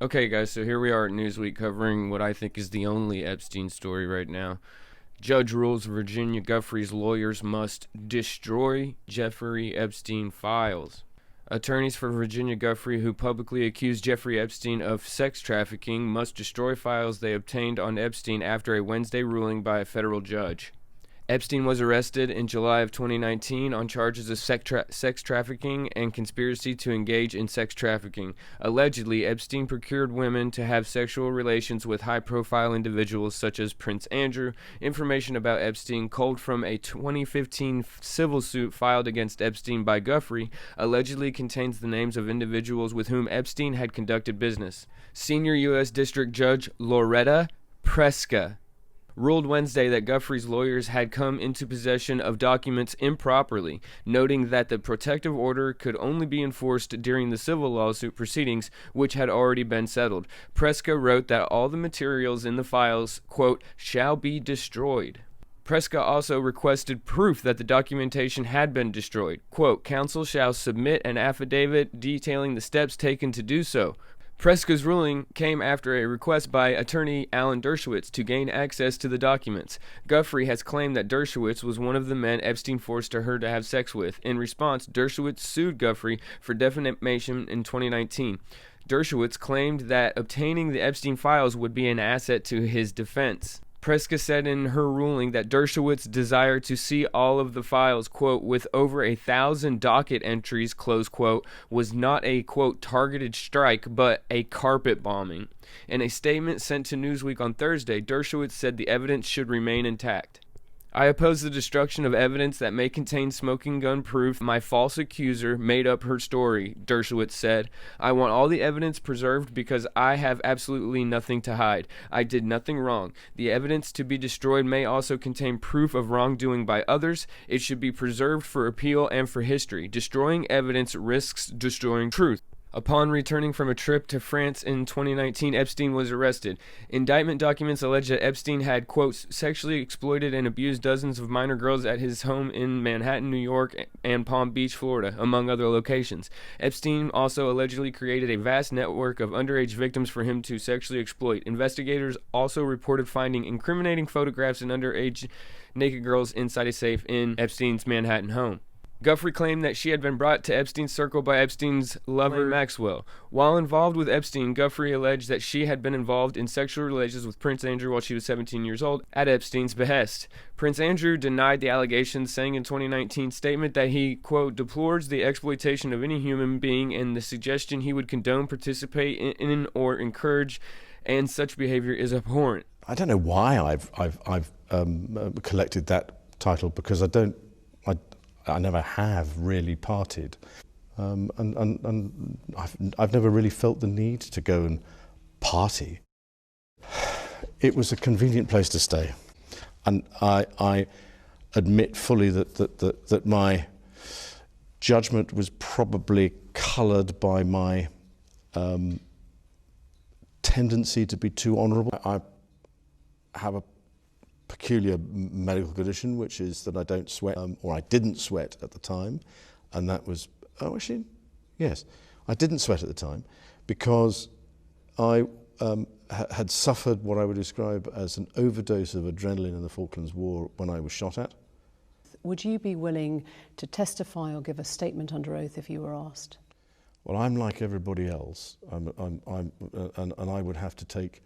Okay, guys, so here we are at Newsweek covering what I think is the only Epstein story right now. Judge rules Virginia Giuffre's lawyers must destroy Jeffrey Epstein files. Attorneys for Virginia Giuffre, who publicly accused Jeffrey Epstein of sex trafficking, must destroy files they obtained on Epstein after a Wednesday ruling by a federal judge. Epstein was arrested in July of 2019 on charges of sex trafficking and conspiracy to engage in sex trafficking. Allegedly, Epstein procured women to have sexual relations with high-profile individuals such as Prince Andrew. Information about Epstein, culled from a 2015 civil suit filed against Epstein by Giuffre, allegedly contains the names of individuals with whom Epstein had conducted business. Senior U.S. District Judge Loretta Preska ruled Wednesday that Giuffre's lawyers had come into possession of documents improperly, noting that the protective order could only be enforced during the civil lawsuit proceedings, which had already been settled. Preska wrote that all the materials in the files, quote, shall be destroyed. Preska also requested proof that the documentation had been destroyed. Quote, counsel shall submit an affidavit detailing the steps taken to do so. Preska's ruling came after a request by attorney Alan Dershowitz to gain access to the documents. Giuffre has claimed that Dershowitz was one of the men Epstein forced her to have sex with. In response, Dershowitz sued Giuffre for defamation in 2019. Dershowitz claimed that obtaining the Epstein files would be an asset to his defense. Preska said in her ruling that Dershowitz's desire to see all of the files, quote, with over 1,000 docket entries, close quote, was not a, quote, targeted strike, but a carpet bombing. In a statement sent to Newsweek on Thursday, Dershowitz said the evidence should remain intact. I oppose the destruction of evidence that may contain smoking gun proof. My false accuser made up her story, Dershowitz said. I want all the evidence preserved because I have absolutely nothing to hide. I did nothing wrong. The evidence to be destroyed may also contain proof of wrongdoing by others. It should be preserved for appeal and for history. Destroying evidence risks destroying truth. Upon returning from a trip to France in 2019, Epstein was arrested. Indictment documents allege that Epstein had, quote, sexually exploited and abused dozens of minor girls at his home in Manhattan, New York, and Palm Beach, Florida, among other locations. Epstein also allegedly created a vast network of underage victims for him to sexually exploit. Investigators also reported finding incriminating photographs of underage naked girls inside a safe in Epstein's Manhattan home. Giuffre claimed that she had been brought to Epstein's circle by Epstein's lover, Maxwell. While involved with Epstein, Giuffre alleged that she had been involved in sexual relations with Prince Andrew while she was 17 years old, at Epstein's behest. Prince Andrew denied the allegations, saying in 2019 statement that he, quote, deplores the exploitation of any human being and the suggestion he would condone, participate in or encourage, and such behavior is abhorrent. I don't know why I've collected that title, because I never have really partied, and I've never really felt the need to go and party. It was a convenient place to stay, and I admit fully that my judgment was probably coloured by my tendency to be too honourable. I have a peculiar medical condition, which is that I don't sweat, or I didn't sweat at the time, and that was, yes, I didn't sweat at the time because I had suffered what I would describe as an overdose of adrenaline in the Falklands War when I was shot at. Would you be willing to testify or give a statement under oath if you were asked? Well, I'm like everybody else, and I would have to take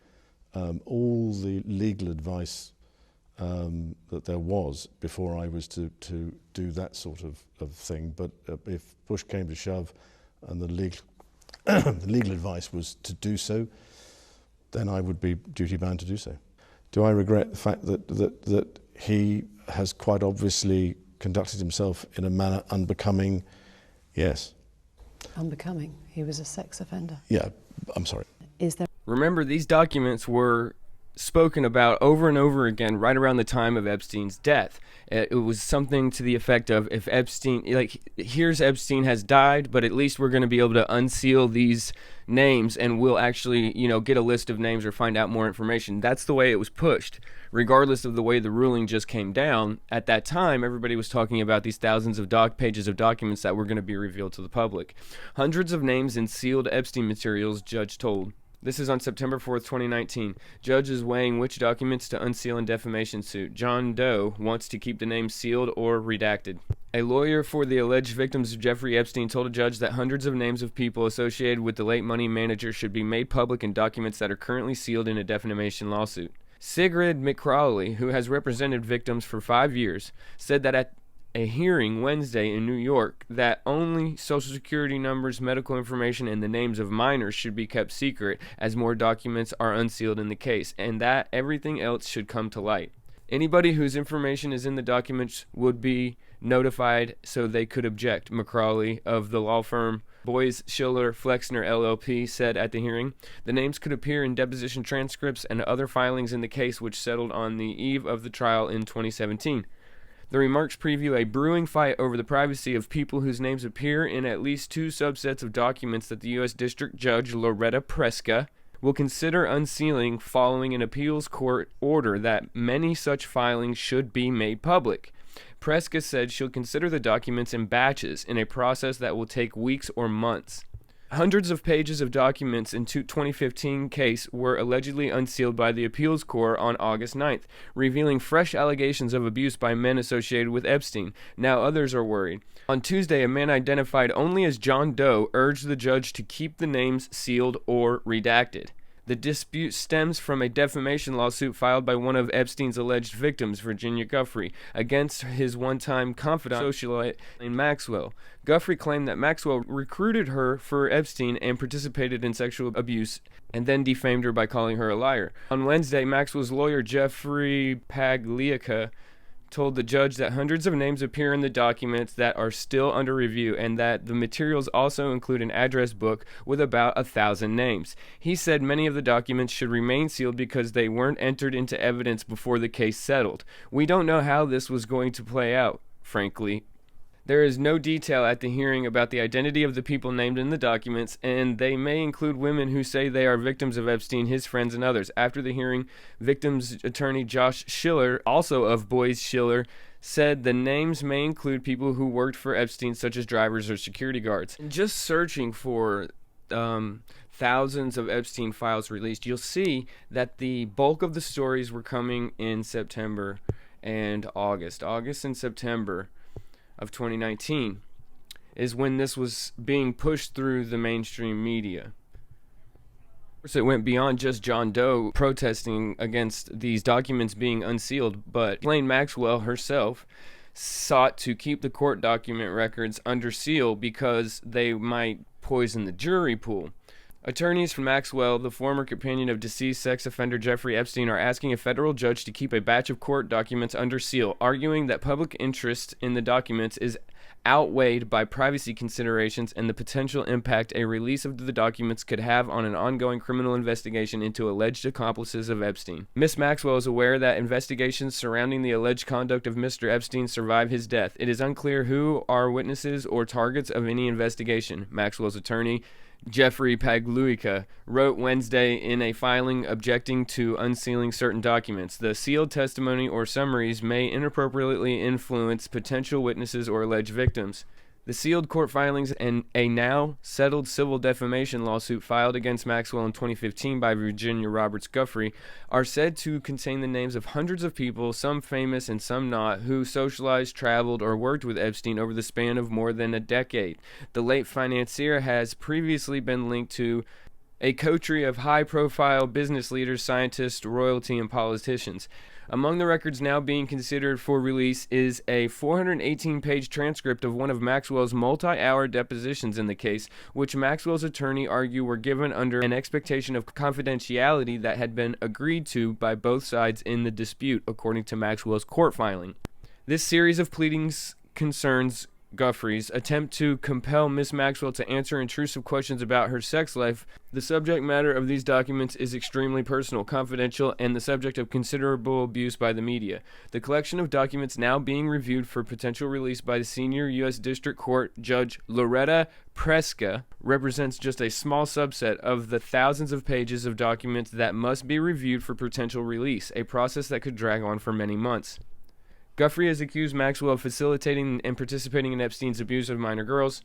all the legal advice that there was before I was to do that sort of thing. But if push came to shove and the legal advice was to do so, then I would be duty-bound to do so. Do I regret the fact that he has quite obviously conducted himself in a manner unbecoming? Yes. Unbecoming? He was a sex offender? Yeah, I'm sorry. Is there... Remember, these documents were spoken about over and over again right around the time of Epstein's death. It was something to the effect of, if Epstein, here's Epstein has died, but at least we're going to be able to unseal these names and we'll actually, get a list of names or find out more information. That's the way it was pushed. Regardless of the way the ruling just came down, at that time, everybody was talking about these thousands of pages of documents that were going to be revealed to the public. Hundreds of names in sealed Epstein materials, judge told. This is on September 4th, 2019. Judge is weighing which documents to unseal in defamation suit. John Doe wants to keep the name sealed or redacted. A lawyer for the alleged victims of Jeffrey Epstein told a judge that hundreds of names of people associated with the late money manager should be made public in documents that are currently sealed in a defamation lawsuit. Sigrid McCrawley, who has represented victims for 5 years, said that at a hearing Wednesday in New York that only Social Security numbers, medical information, and the names of minors should be kept secret as more documents are unsealed in the case, and that everything else should come to light. Anybody whose information is in the documents would be notified so they could object, McCrawley of the law firm Boyes Schiller Flexner LLP said at the hearing. The names could appear in deposition transcripts and other filings in the case, which settled on the eve of the trial in 2017. The remarks preview a brewing fight over the privacy of people whose names appear in at least 2 subsets of documents that the U.S. District Judge Loretta Preska will consider unsealing following an appeals court order that many such filings should be made public. Preska said she'll consider the documents in batches in a process that will take weeks or months. Hundreds of pages of documents in 2015 case were allegedly unsealed by the appeals court on August 9th, revealing fresh allegations of abuse by men associated with Epstein. Now others are worried. On Tuesday, a man identified only as John Doe urged the judge to keep the names sealed or redacted. The dispute stems from a defamation lawsuit filed by one of Epstein's alleged victims, Virginia Giuffre, against his one-time confidant, socialite Ghislaine Maxwell. Giuffre claimed that Maxwell recruited her for Epstein and participated in sexual abuse, and then defamed her by calling her a liar. On Wednesday, Maxwell's lawyer, Jeffrey Pagliacca, told the judge that hundreds of names appear in the documents that are still under review and that the materials also include an address book with about 1,000 names. He said many of the documents should remain sealed because they weren't entered into evidence before the case settled. We don't know how this was going to play out, frankly. There is no detail at the hearing about the identity of the people named in the documents, and they may include women who say they are victims of Epstein, his friends, and others. After the hearing, victims' attorney Josh Schiller, also of Boyes Schiller, said the names may include people who worked for Epstein, such as drivers or security guards. Just searching for thousands of Epstein files released, you'll see that the bulk of the stories were coming in September and August. August and September of 2019 is when this was being pushed through the mainstream media. It went beyond just John Doe protesting against these documents being unsealed, but Ghislaine Maxwell herself sought to keep the court document records under seal because they might poison the jury pool. Attorneys for Maxwell, the former companion of deceased sex offender Jeffrey Epstein, are asking a federal judge to keep a batch of court documents under seal, arguing that public interest in the documents is outweighed by privacy considerations and the potential impact a release of the documents could have on an ongoing criminal investigation into alleged accomplices of Epstein. Ms. Maxwell is aware that investigations surrounding the alleged conduct of Mr. Epstein survived his death. It is unclear who are witnesses or targets of any investigation, Maxwell's attorney, Jeffrey Pagliacca, wrote Wednesday in a filing objecting to unsealing certain documents. The sealed testimony or summaries may inappropriately influence potential witnesses or alleged victims. The sealed court filings and a now settled civil defamation lawsuit filed against Maxwell in 2015 by Virginia Giuffre are said to contain the names of hundreds of people, some famous and some not, who socialized, traveled, or worked with Epstein over the span of more than a decade. The late financier has previously been linked to a coterie of high-profile business leaders, scientists, royalty, and politicians. Among the records now being considered for release is a 418-page transcript of one of Maxwell's multi-hour depositions in the case, which Maxwell's attorney argued were given under an expectation of confidentiality that had been agreed to by both sides in the dispute, according to Maxwell's court filing. This series of pleadings concerns Giuffre's attempt to compel Miss Maxwell to answer intrusive questions about her sex life. The subject matter of these documents is extremely personal, confidential, and the subject of considerable abuse by the media. The collection of documents now being reviewed for potential release by the senior U.S. District Court Judge Loretta Preska represents just a small subset of the thousands of pages of documents that must be reviewed for potential release, a process that could drag on for many months. Giuffre has accused Maxwell of facilitating and participating in Epstein's abuse of minor girls.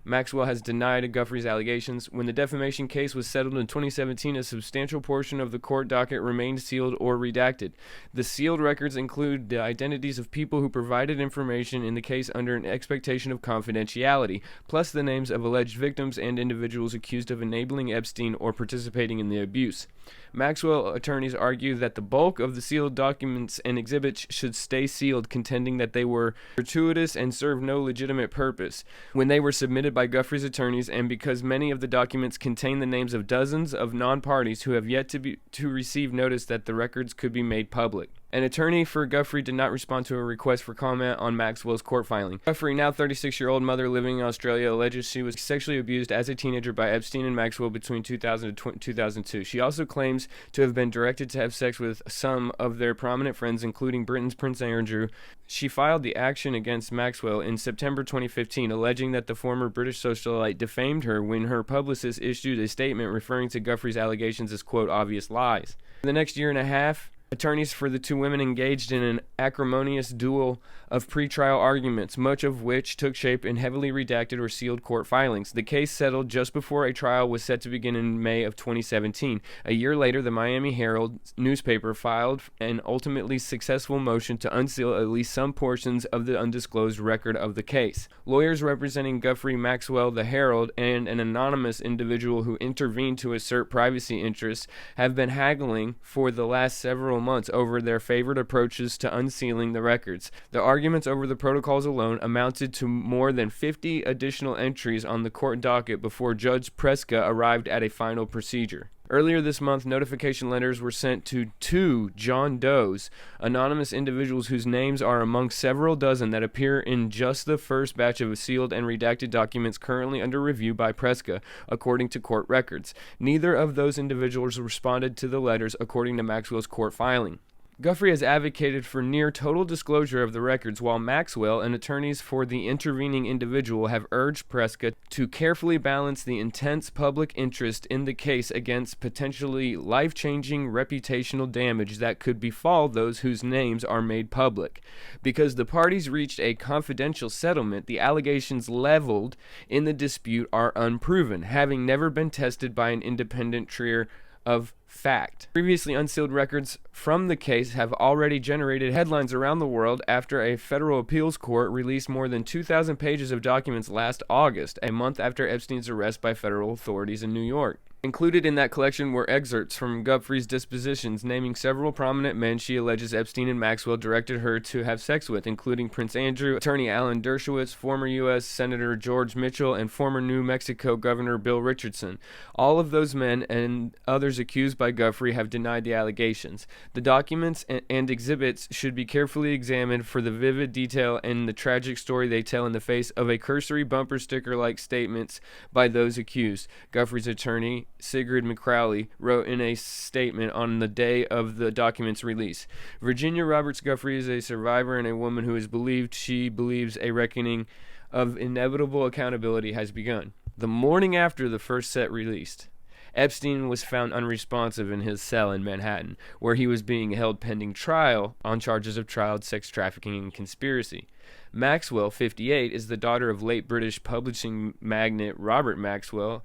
Maxwell has denied Guiffre's allegations. When the defamation case was settled in 2017, a substantial portion of the court docket remained sealed or redacted. The sealed records include the identities of people who provided information in the case under an expectation of confidentiality, plus the names of alleged victims and individuals accused of enabling Epstein or participating in the abuse. Maxwell attorneys argue that the bulk of the sealed documents and exhibits should stay sealed, contending that they were gratuitous and served no legitimate purpose when they were submitted by Guiffre's attorneys, and because many of the documents contain the names of dozens of non-parties who have yet to receive notice that the records could be made public. An attorney for Guiffre did not respond to a request for comment on Maxwell's court filing. Guiffre, now 36-year-old mother living in Australia, alleges she was sexually abused as a teenager by Epstein and Maxwell between 2000 and 2002. She also claims to have been directed to have sex with some of their prominent friends, including Britain's Prince Andrew. She filed the action against Maxwell in September 2015, alleging that the former British socialite defamed her when her publicist issued a statement referring to Guiffre's allegations as, quote, obvious lies. For the next year and a half, attorneys for the two women engaged in an acrimonious duel of pretrial arguments, much of which took shape in heavily redacted or sealed court filings. The case settled just before a trial was set to begin in May of 2017. A year later, the Miami Herald newspaper filed an ultimately successful motion to unseal at least some portions of the undisclosed record of the case. Lawyers representing Guiffre, Maxwell, the Herald, and an anonymous individual who intervened to assert privacy interests have been haggling for the last several months over their favored approaches to unsealing the records. The arguments over the protocols alone amounted to more than 50 additional entries on the court docket before Judge Preska arrived at a final procedure. Earlier this month, notification letters were sent to 2 John Does, anonymous individuals whose names are among several dozen that appear in just the first batch of sealed and redacted documents currently under review by Preska, according to court records. Neither of those individuals responded to the letters, according to Maxwell's court filing. Guiffre has advocated for near total disclosure of the records, while Maxwell and attorneys for the intervening individual have urged Preska to carefully balance the intense public interest in the case against potentially life-changing reputational damage that could befall those whose names are made public. Because the parties reached a confidential settlement, the allegations leveled in the dispute are unproven, having never been tested by an independent trier of fact. Previously unsealed records from the case have already generated headlines around the world after a federal appeals court released more than 2,000 pages of documents last August, a month after Epstein's arrest by federal authorities in New York. Included in that collection were excerpts from Guiffre's dispositions naming several prominent men she alleges Epstein and Maxwell directed her to have sex with, including Prince Andrew, attorney Alan Dershowitz, former U.S. Senator George Mitchell, and former New Mexico Governor Bill Richardson. All of those men and others accused by Guiffre have denied the allegations. The documents and exhibits should be carefully examined for the vivid detail and the tragic story they tell in the face of a cursory bumper sticker-like statements by those accused, Guiffre's attorney Sigrid McCrowley wrote in a statement on the day of the document's release. Virginia Roberts Giuffre is a survivor and a woman who is she believes a reckoning of inevitable accountability has begun. The morning after the first set released, Epstein was found unresponsive in his cell in Manhattan, where he was being held pending trial on charges of child sex trafficking and conspiracy. Maxwell, 58, is the daughter of late British publishing magnate Robert Maxwell,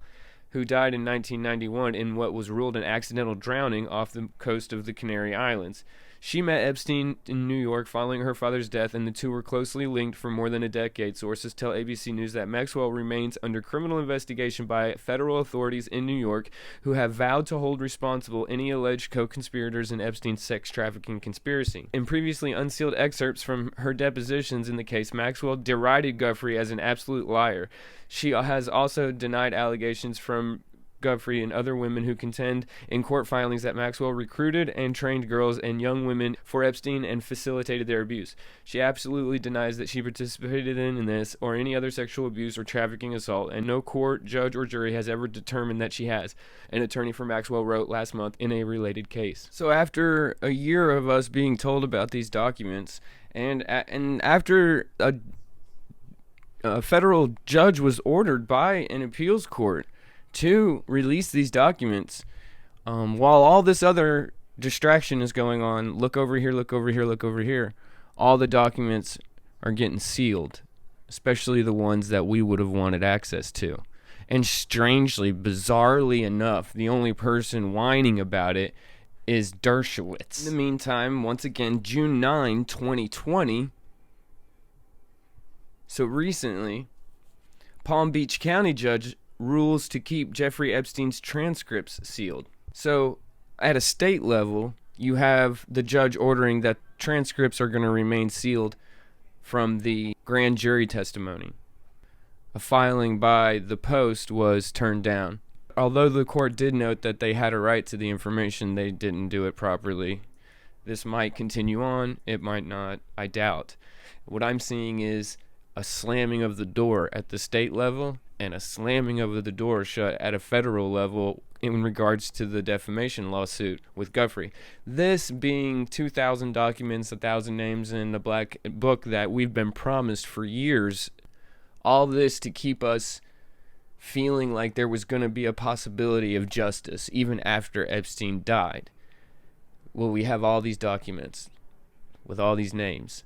who died in 1991 in what was ruled an accidental drowning off the coast of the Canary Islands. She met Epstein in New York following her father's death, and the two were closely linked for more than a decade. Sources tell ABC News that Maxwell remains under criminal investigation by federal authorities in New York, who have vowed to hold responsible any alleged co-conspirators in Epstein's sex trafficking conspiracy. In previously unsealed excerpts from her depositions in the case, Maxwell derided Giuffre as an absolute liar. She has also denied allegations from Guiffre and other women who contend in court filings that Maxwell recruited and trained girls and young women for Epstein and facilitated their abuse. She absolutely denies that she participated in this or any other sexual abuse or trafficking assault, and no court, judge, or jury has ever determined that she has, an attorney for Maxwell wrote last month in a related case. So after a year of us being told about these documents, and after a federal judge was ordered by an appeals court to release these documents, while all this other distraction is going on, look over here, look over here, look over here, all the documents are getting sealed. especially the ones that we would have wanted access to. And strangely, bizarrely enough, the only person whining about it is Dershowitz. In the meantime, once again, June 9, 2020. So recently, Palm Beach County judge rules to keep Jeffrey Epstein's transcripts sealed. So at a state level, you have the judge ordering that transcripts are going to remain sealed from the grand jury testimony. A filing by the Post was turned down. Although the court did note that they had a right to the information, they didn't do it properly. This might continue on, it might not, I doubt. What I'm seeing is a slamming of the door at the state level and a slamming of the door shut at a federal level in regards to the defamation lawsuit with Guiffre. This being 2,000 documents, 1,000 names in a black book that we've been promised for years. All this to keep us feeling like there was going to be a possibility of justice even after Epstein died. Well, we have all these documents with all these names,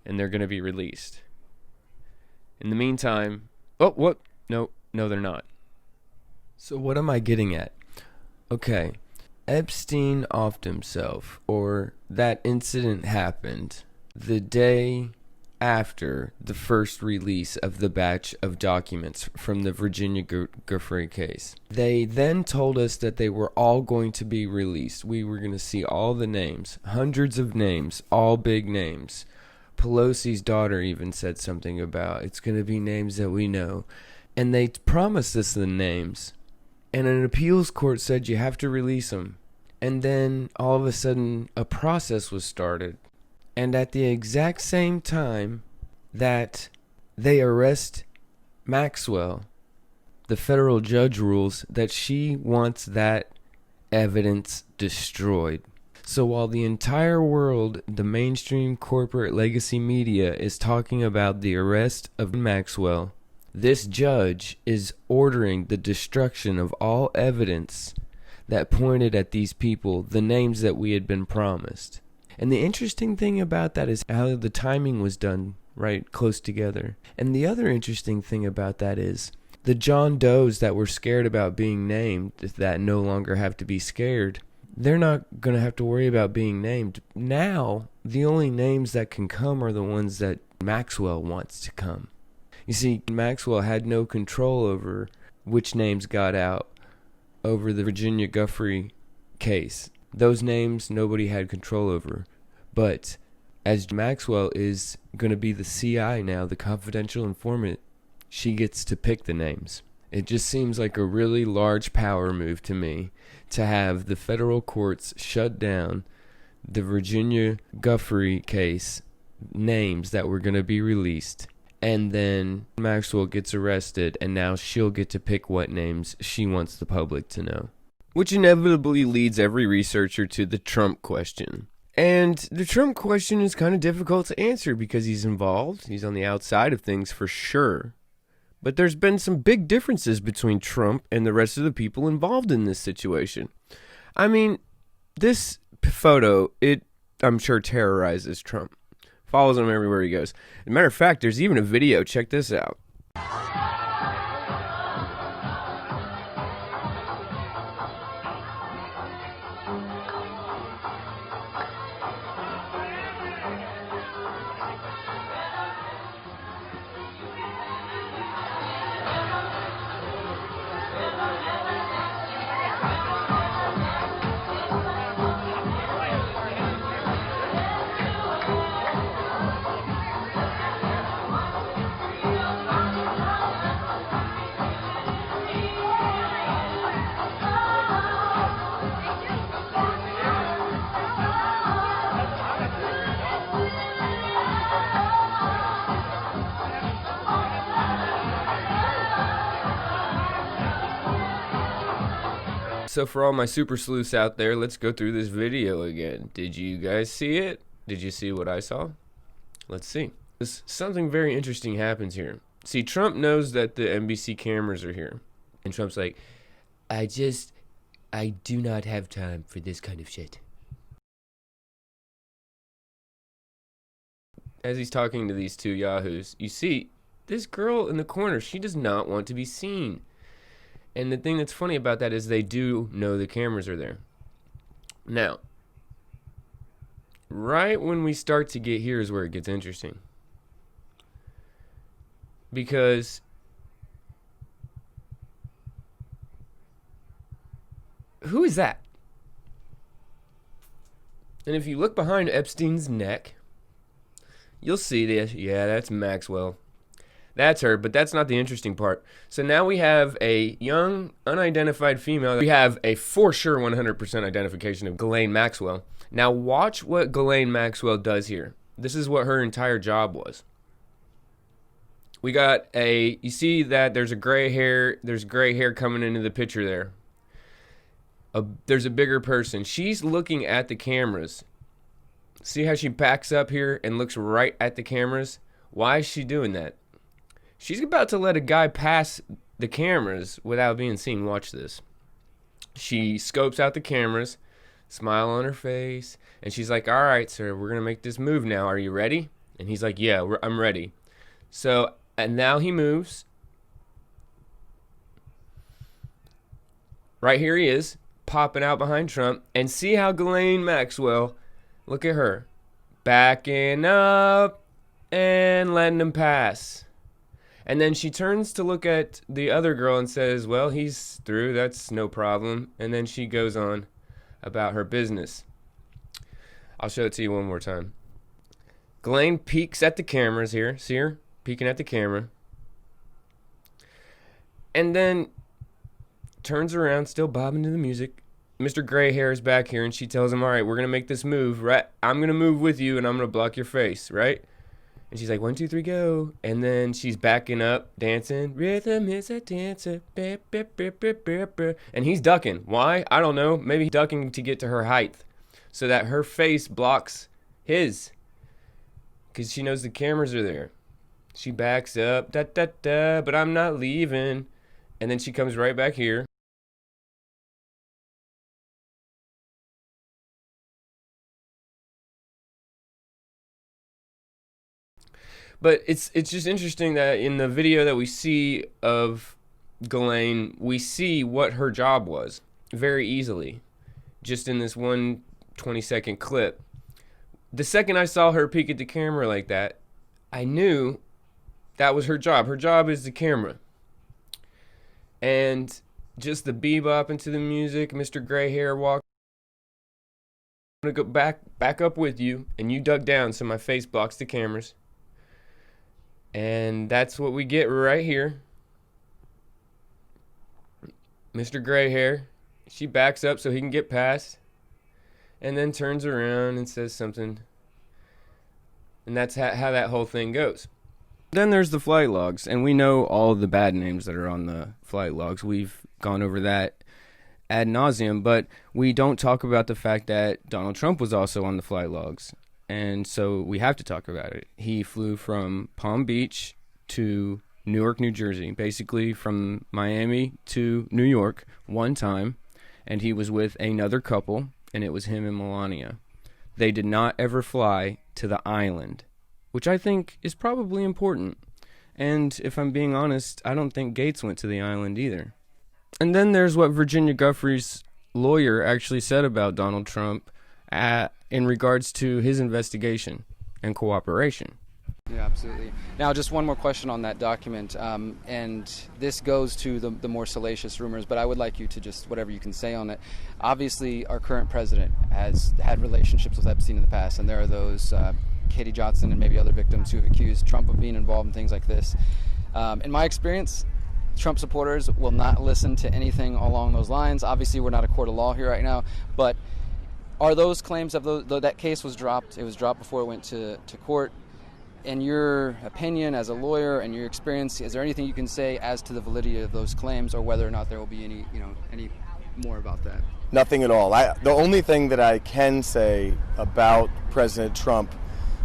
and they're going to be released. In the meantime, No, they're not. So what am I getting at? Okay, Epstein offed himself, or that incident happened the day after the first release of the batch of documents from the Virginia Giuffre case. They then told us that they were all going to be released. We were going to see all the names, hundreds of names, all big names. Pelosi's daughter even said something about it's going to be names that we know. And they promised us the names. And an appeals court said you have to release them. And then all of a sudden a process was started. And at the exact same time that they arrest Maxwell, the federal judge rules that she wants that evidence destroyed. So while the entire world, the mainstream corporate legacy media, is talking about the arrest of Maxwell, this judge is ordering the destruction of all evidence that pointed at these people, the names that we had been promised. And the interesting thing about that is how the timing was done right close together. And the other interesting thing about that is the John Does that were scared about being named, that no longer have to be scared, they're not going to have to worry about being named. Now, the only names that can come are the ones that Maxwell wants to come. You see, Maxwell had no control over which names got out over the Virginia Giuffre case. Those names nobody had control over. But as Maxwell is going to be the CI now, the confidential informant, she gets to pick the names. It just seems like a really large power move to me to have the federal courts shut down the Virginia Giuffre case names that were going to be released. And then Maxwell gets arrested, and now she'll get to pick what names she wants the public to know. Which inevitably leads every researcher to the Trump question. And the Trump question is kind of difficult to answer because he's involved. He's on the outside of things for sure. But there's been some big differences between Trump and the rest of the people involved in this situation. I mean, this photo, I'm sure terrorizes Trump. Follows him everywhere he goes. As a matter of fact, there's even a video. Check this out. So for all my super sleuths out there, let's go through this video again. Did you guys see it? Did you see what I saw? Let's see. Something very interesting happens here. See, Trump knows that the NBC cameras are here. And Trump's like, I do not have time for this kind of shit. As he's talking to these two yahoos, you see, this girl in the corner, she does not want to be seen. And the thing that's funny about that is they do know the cameras are there. Now, right when we start to get here is where it gets interesting. Because who is that? And if you look behind Epstein's neck, you'll see this. Yeah, that's Maxwell. That's her, but that's not the interesting part. So now we have a young, unidentified female. We have a for sure 100% identification of Ghislaine Maxwell. Now watch what Ghislaine Maxwell does here. This is what her entire job was. We got you see that there's gray hair coming into the picture there. There's a bigger person. She's looking at the cameras. See how she backs up here and looks right at the cameras? Why is she doing that? She's about to let a guy pass the cameras without being seen. Watch this. She scopes out the cameras, smile on her face, and she's like, all right, sir, we're going to make this move now. Are you ready? And he's like, yeah, I'm ready. So, and now he moves. Right here he is, popping out behind Trump. And see how Ghislaine Maxwell, look at her, backing up and letting him pass. And then she turns to look at the other girl and says, well, he's through. That's no problem. And then she goes on about her business. I'll show it to you one more time. Ghislaine peeks at the cameras here. See her? Peeking at the camera. And then turns around, still bobbing to the music. Mr. Gray Hair is back here, and she tells him, all right, we're going to make this move, right? I'm going to move with you, and I'm going to block your face, right? And she's like, 1, 2, 3, go. And then she's backing up, dancing. Rhythm is a dancer. And he's ducking. Why? I don't know. Maybe he's ducking to get to her height so that her face blocks his. Because she knows the cameras are there. She backs up. Da, da, da, but I'm not leaving. And then she comes right back here. But it's just interesting that in the video that we see of Ghislaine, we see what her job was very easily, just in this 1 20-second clip. The second I saw her peek at the camera like that, I knew that was her job. Her job is the camera. And just the bebop into the music, Mr. Gray Hair walk. I'm going to go back up with you, and you duck down so my face blocks the cameras. And that's what we get right here. Mr. Gray Hair, she backs up so he can get past, and then turns around and says something. And that's how that whole thing goes. Then there's the flight logs, and we know all of the bad names that are on the flight logs. We've gone over that ad nauseum, but we don't talk about the fact that Donald Trump was also on the flight logs. And so we have to talk about it. He flew from Palm Beach to Newark, New Jersey, basically from Miami to New York one time, and he was with another couple, and it was him and Melania. They did not ever fly to the island, which I think is probably important. And if I'm being honest, I don't think Gates went to the island either. And then there's what Virginia Giuffre's lawyer actually said about Donald Trump in regards to his investigation and cooperation. Yeah, absolutely. Now, just one more question on that document, and this goes to the more salacious rumors, but I would like you to just, whatever you can say on it. Obviously, our current president has had relationships with Epstein in the past, and there are those Katie Johnson and maybe other victims who have accused Trump of being involved in things like this. In my experience, Trump supporters will not listen to anything along those lines. Obviously, we're not a court of law here right now, but are those claims of that case was dropped? It was dropped before it went to court. In your opinion, as a lawyer and your experience, is there anything you can say as to the validity of those claims, or whether or not there will be any more about that? Nothing at all. The only thing that I can say about President Trump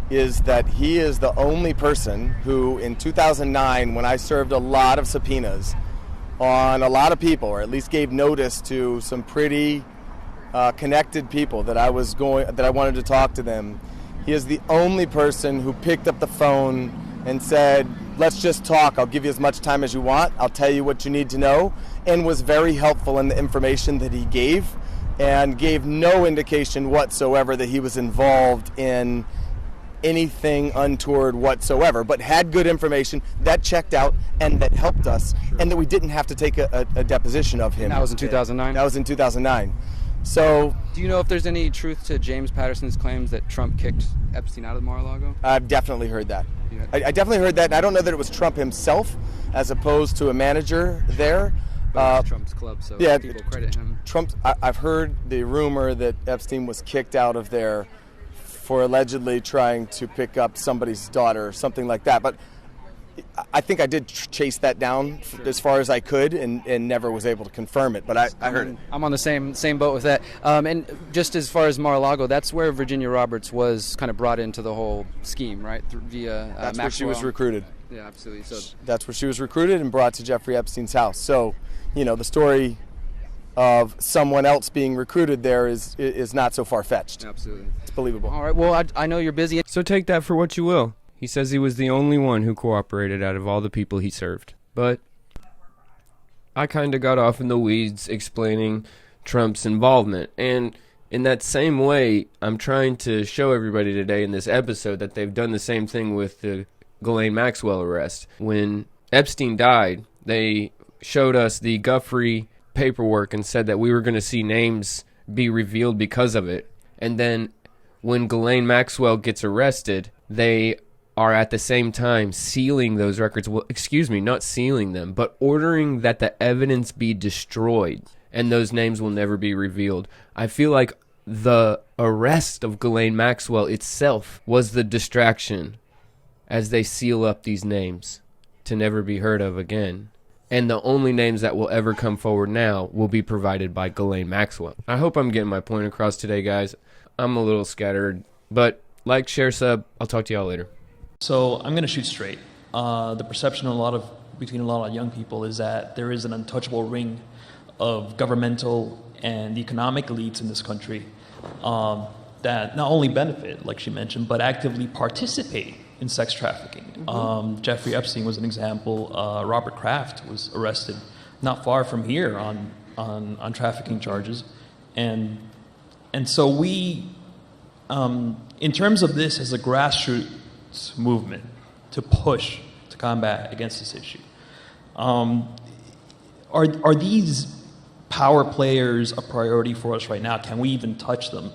is that he is the only person who, in 2009, when I served a lot of subpoenas on a lot of people, or at least gave notice to some pretty connected people that I wanted to talk to them, he is the only person who picked up the phone and said, let's just talk. I'll give you as much time as you want. I'll tell you what you need to know, and was very helpful in the information that he gave, and gave no indication whatsoever that he was involved in anything untoward whatsoever, but had good information that checked out and that helped us, and that we didn't have to take a deposition of him. And that was in 2009? That was in 2009. So, do you know if there's any truth to James Patterson's claims that Trump kicked Epstein out of Mar-a-Lago? I've definitely heard that. I definitely heard that. I don't know that it was Trump himself as opposed to a manager there. But it's Trump's club, so yeah, people credit him. I've heard the rumor that Epstein was kicked out of there for allegedly trying to pick up somebody's daughter or something like that. But I think I did chase that down as far as I could, and never was able to confirm it. But I heard it. I'm on the same boat with that. And just as far as Mar-a-Lago, that's where Virginia Roberts was kind of brought into the whole scheme, right? Via that's Maxwell. where she was recruited. Yeah, absolutely. So that's where she was recruited and brought to Jeffrey Epstein's house. So, the story of someone else being recruited there is not so far-fetched. Absolutely. It's believable. All right, well, I know you're busy. So take that for what you will. He says he was the only one who cooperated out of all the people he served. But I kind of got off in the weeds explaining Trump's involvement. And in that same way, I'm trying to show everybody today in this episode that they've done the same thing with the Ghislaine Maxwell arrest. When Epstein died, they showed us the Guiffre paperwork and said that we were going to see names be revealed because of it. And then when Ghislaine Maxwell gets arrested, they are at the same time sealing those records. Well, excuse me, not sealing them, but ordering that the evidence be destroyed, and those names will never be revealed. I feel like the arrest of Ghislaine Maxwell itself was the distraction as they seal up these names to never be heard of again. And the only names that will ever come forward now will be provided by Ghislaine Maxwell. I hope I'm getting my point across today, guys. I'm a little scattered, but like, share, sub. I'll talk to y'all later. So I'm going to shoot straight. The perception between a lot of young people is that there is an untouchable ring of governmental and economic elites in this country that not only benefit, like she mentioned, but actively participate in sex trafficking. Mm-hmm. Jeffrey Epstein was an example. Robert Kraft was arrested not far from here on trafficking charges, and so we, in terms of this as a grassroots movement to push to combat against this issue, are these power players a priority for us right now? Can we even touch them,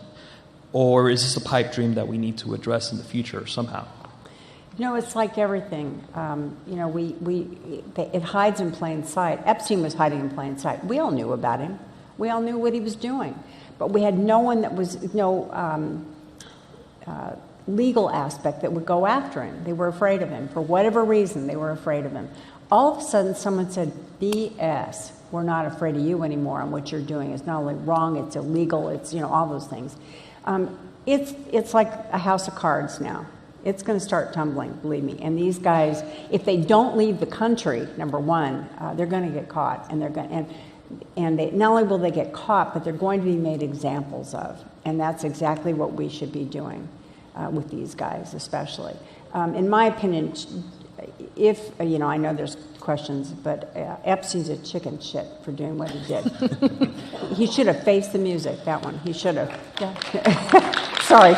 or is this a pipe dream that we need to address in the future somehow? It's like everything. It hides in plain sight. Epstein was hiding in plain sight. We all knew about him. We all knew what he was doing, but we had no one that was legal aspect that would go after him. They were afraid of him. For whatever reason, they were afraid of him. All of a sudden, someone said, BS, we're not afraid of you anymore, and what you're doing is not only wrong, it's illegal, it's, all those things. It's like a house of cards now. It's going to start tumbling, believe me. And these guys, if they don't leave the country, number one, they're going to get caught, and not only will they get caught, but they're going to be made examples of. And that's exactly what we should be doing with these guys, especially. In my opinion, if, I know there's questions, but Epstein's a chicken shit for doing what he did. He should have faced the music, that one. He should have. Yeah. Sorry.